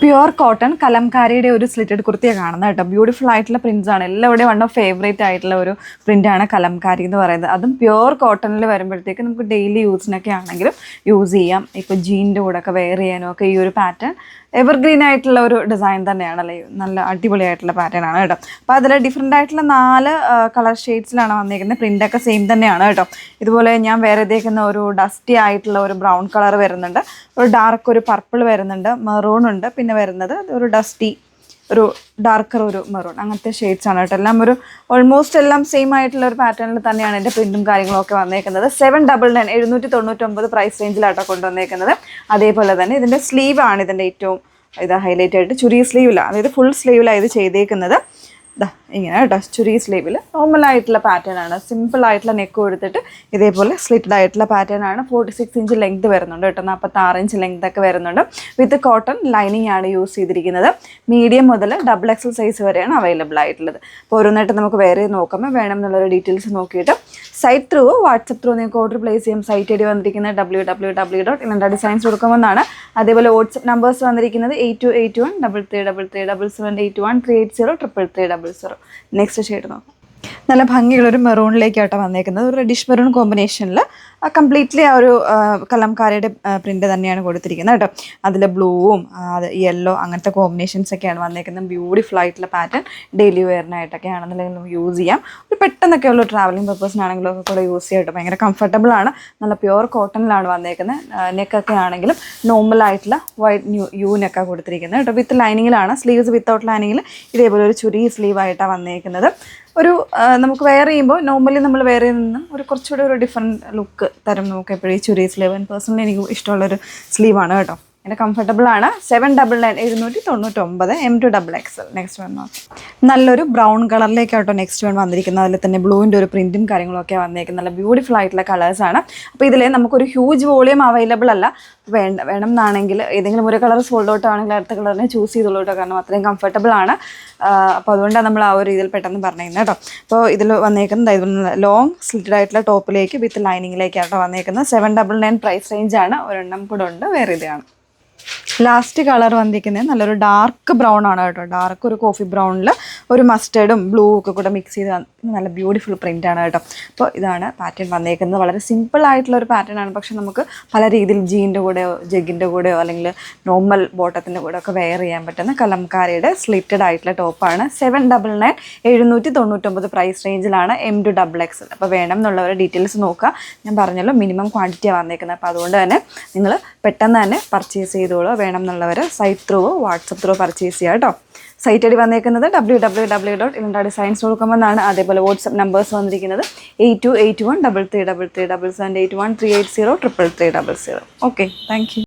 Pure cotton കലംകാരിയുടെ ഒരു slitted കുർത്തിയാണ് കാണുന്നത് കേട്ടോ. ബ്യൂട്ടിഫുൾ ആയിട്ടുള്ള പ്രിൻസ് ആണ്. എല്ലാവരുടെയും വൺ ഓഫ് ഫേവറേറ്റ് ആയിട്ടുള്ള ഒരു പ്രിൻ്റാണ് കലംകാരി എന്ന് പറയുന്നത്. അതും പ്യുവർ കോട്ടണിൽ വരുമ്പോഴത്തേക്ക് നമുക്ക് ഡെയിലി യൂസിനൊക്കെ ആണെങ്കിലും യൂസ് ചെയ്യാം. ഇപ്പോൾ ജീനിൻ്റെ കൂടെ ഒക്കെ വെയർ ചെയ്യാനും ഒക്കെ ഈ ഒരു പാറ്റേൺ എവർഗ്രീൻ ആയിട്ടുള്ള ഒരു ഡിസൈൻ തന്നെയാണല്ലേ. നല്ല അടിപൊളിയായിട്ടുള്ള പാറ്റേൺ ആണ് കേട്ടോ. അപ്പോൾ അതിൽ ഡിഫറെൻ്റ് ആയിട്ടുള്ള 4 കളർ ഷെയ്ഡ്സിലാണ് വന്നിരിക്കുന്നത്. പ്രിൻ്റൊക്കെ സെയിം തന്നെയാണ് കേട്ടോ. ഇതുപോലെ ഞാൻ വേറെ ഇതേക്കുന്ന ഒരു ഡസ്റ്റി ആയിട്ടുള്ള ഒരു ബ്രൗൺ കളർ വരുന്നുണ്ട്, ഒരു ഡാർക്ക് ഒരു പർപ്പിൾ വരുന്നുണ്ട്, മെറൂൺ ഉണ്ട്, പിന്നെ വരുന്നത് ഒരു ഡസ്റ്റി ഒരു ഡാർക്കർ ഒരു മെറൂൺ, അങ്ങനത്തെ ഷെയ്ഡ്സ് ആണ് കേട്ടോ. എല്ലാം ഒരു ഓൾമോസ്റ്റ് എല്ലാം സെയിം ആയിട്ടുള്ള ഒരു പാറ്റേണിൽ തന്നെയാണ് എൻ്റെ പ്രിൻറ്റും കാര്യങ്ങളൊക്കെ വന്നേക്കുന്നത്. 799 799 പ്രൈസ് റേഞ്ചിലാട്ടോ കൊണ്ടുവന്നേക്കുന്നത്. അതേപോലെ തന്നെ ഇതിൻ്റെ സ്ലീവ് ആണ് ഇതിൻ്റെ ഏറ്റവും ഹൈലൈറ്റ് ആയിട്ട്. ചുരി സ്ലീവിലാണ്, അതായത് ഫുൾ സ്ലീവിലാണ് ഇത് ചെയ്തേക്കുന്നത്. ഇങ്ങനെ കേട്ടോ, ചുരി സ്ലീവിൽ നോർമലായിട്ടുള്ള പാറ്റേൺ ആണ്. സിമ്പിൾ ആയിട്ടുള്ള നെക്ക് കൊടുത്തിട്ട് ഇതേപോലെ സ്ലിറ്റഡ് ആയിട്ടുള്ള പാറ്റേൺ ആണ്. 46 ഇഞ്ച് ലെങ്ത് വരുന്നുണ്ട് കേട്ടോ, 46 ഇഞ്ച് ലെങ്ത് ഒക്കെ വരുന്നുണ്ട്. വിത്ത് കോട്ടൺ ലൈനിങ് ആണ് യൂസ് ചെയ്തിരിക്കുന്നത്. മീഡിയം മുതൽ XXL സൈസ് വരെയാണ് അവൈലബിൾ ആയിട്ടുള്ളത്. അപ്പോൾ ഓരോന്നായിട്ട് നമുക്ക് വേറെ നോക്കുമ്പോൾ വേണം എന്നുള്ളൊരു ഡീറ്റെയിൽസ് നോക്കിയിട്ട് സൈറ്റ് ത്രൂ വാട്സപ്പ് ത്രൂ നിങ്ങൾക്ക് ഓർഡർ പ്ലേസ് ചെയ്യാം. സൈറ്റ് ഐഡി വന്നിരിക്കുന്നത് www.ilanda-designs കൊടുക്കുമെന്നാണ്. അതേപോലെ വാട്സപ്പ് നമ്പേഴ്സ് വന്നിരിക്കുന്നത് 8281333377 81380380 നെക്സ്റ്റ് ഷെയ്ഡ് നോക്കാം. നല്ല ഭംഗിയുള്ളൊരു മെറൂണിലേക്കാട്ടോ വന്നേക്കുന്നത്. ഒരു റെഡിഷ് മെറൂൺ കോമ്പിനേഷനിൽ കംപ്ലീറ്റ്ലി ആ ഒരു കലംകാരിയുടെ പ്രിൻ്റ് തന്നെയാണ് കൊടുത്തിരിക്കുന്നത് കേട്ടോ. അതിൽ ബ്ലൂവും യെല്ലോ അങ്ങനത്തെ കോമ്പിനേഷൻസ് ഒക്കെയാണ് വന്നേക്കുന്നത്. ബ്യൂട്ടിഫുൾ ആയിട്ടുള്ള പാറ്റേൺ ഡെയിലി വെയറിനായിട്ടൊക്കെ ആണെന്നുണ്ടെങ്കിൽ യൂസ് ചെയ്യാം. ഒരു പെട്ടെന്നൊക്കെ ഉള്ള ട്രാവലിംഗ് പർപ്പസിനാണെങ്കിലും ഒക്കെ കൂടെ യൂസ് ചെയ്യാം കേട്ടോ. ഭയങ്കര കംഫർട്ടബിൾ ആണ്. നല്ല പ്യുവർ കോട്ടണിലാണ് വന്നേക്കുന്നത്. നെക്കൊക്കെ ആണെങ്കിലും നോർമലായിട്ടുള്ള വൈറ്റ് യു നെക്കാണ് കൊടുത്തിരിക്കുന്നത് കേട്ടോ. വിത്ത് ലൈനിങ്ങിലാണ്. സ്ലീവ്സ് വിത്തൗട്ട് ലൈനിങ്ങിൽ ഇതേപോലെ ഒരു ചുരി സ്ലീവായിട്ടാണ് വന്നേക്കുന്നത്. ഒരു നമുക്ക് വെയർ ചെയ്യുമ്പോൾ നോർമലി നമ്മൾ വെയർ ചെയ്യുന്നതും ഒരു കുറച്ചുകൂടി ഒരു ഡിഫറെൻറ്റ് ലുക്ക് തരും നമുക്ക് എപ്പോഴും. ഈ ചുരി സ്ലീവ് പേഴ്സണലി എനിക്ക് ഇഷ്ടമുള്ളൊരു സ്ലീവാണ് കേട്ടോ. എൻ്റെ കംഫർട്ടബിൾ ആണ്. 799 799 M2XXL. നെക്സ്റ്റ് വൺ നല്ലൊരു ബ്രൗൺ കളറിലേക്കാട്ടോ നെക്സ്റ്റ് വൺ വന്നിരിക്കുന്നത്. അതിൽ തന്നെ ബ്ലൂവിൻ്റെ ഒരു പ്രിൻറ്റും കാര്യങ്ങളൊക്കെ വന്നേക്കുന്നത്. നല്ല ബ്യൂട്ടിഫുൾ ആയിട്ടുള്ള കളേഴ്സാണ്. അപ്പോൾ ഇതിൽ നമുക്കൊരു ഹ്യൂജ് വോളിയം അവൈലബിൾ അല്ല. വേണം എന്നാണെങ്കിൽ ഏതെങ്കിലും ഒരു കളർ സോൾഡ് ഔട്ട് ആണെങ്കിൽ അടുത്ത കളറിനെ ചൂസ് ചെയ്തോളൂ കേട്ടോ. കാരണം അത്രയും കംഫർട്ടബിൾ ആണ്. അപ്പോൾ അതുകൊണ്ടാണ് നമ്മൾ ആ ഒരു രീതിയിൽ പെട്ടെന്ന് പറഞ്ഞിരുന്നത് കേട്ടോ. അപ്പോൾ ഇതിൽ വന്നേക്കുന്നത് ലോങ് സ്ലിറ്റഡ് ആയിട്ടുള്ള ടോപ്പിലേക്ക് വിത്ത് ലൈനിങ്ങിലേക്കാട്ടോ വന്നേക്കുന്നത്. 799 പ്രൈസ് റേഞ്ചാണ്. ഒരെണ്ണം കൂടെ ഉണ്ട്, വേറെ ഇതാണ്. ലാസ്റ്റ് കളർ വന്നിരിക്കുന്നത് നല്ലൊരു ഡാർക്ക് ബ്രൗൺ ആണ് കേട്ടോ. ഡാർക്ക് ഒരു കോഫി ബ്രൗണിൽ ഒരു മസ്റ്റേർഡും ബ്ലൂ ഒക്കെ കൂടെ മിക്സ് ചെയ്ത് നല്ല ബ്യൂട്ടിഫുൾ പ്രിൻ്റ് ആണ് കേട്ടോ. അപ്പോൾ ഇതാണ് പാറ്റേൺ വന്നേക്കുന്നത്. വളരെ സിമ്പിൾ ആയിട്ടുള്ള ഒരു പാറ്റേൺ ആണ്. പക്ഷെ നമുക്ക് പല രീതിയിൽ ജീൻ്റെ കൂടെയോ ജഗ്ഗിൻ്റെ കൂടെയോ അല്ലെങ്കിൽ നോർമൽ ബോട്ടത്തിൻ്റെ കൂടെ ഒക്കെ വെയർ ചെയ്യാൻ പറ്റുന്ന കലംകാരിയുടെ സ്ലിറ്റഡ് ആയിട്ടുള്ള ടോപ്പാണ്. 799 799 പ്രൈസ് റേഞ്ചിലാണ്. M2XXL. അപ്പോൾ വേണം എന്നുള്ളവരെ ഡീറ്റെയിൽസ് നോക്കുക. ഞാൻ പറഞ്ഞല്ലോ മിനിമം ക്വാണ്ടിറ്റിയാണ് വന്നേക്കുന്നത്. അപ്പോൾ അതുകൊണ്ട് തന്നെ നിങ്ങൾ പെട്ടെന്ന് തന്നെ പർച്ചേസ് ചെയ്തോളൂ. വേണം എന്നുള്ളവർ site through WhatsApp through purchase ചെയ്യുക കേട്ടോ. സൈറ്റ് ഐഡി വന്നേക്കുന്നത് www.ilanda-designs.com എന്നാണ്. അതേപോലെ വാട്സപ്പ് നമ്പേഴ്സ് വന്നിരിക്കുന്നത് 8281333377 81380380 33300. Okay, thank you.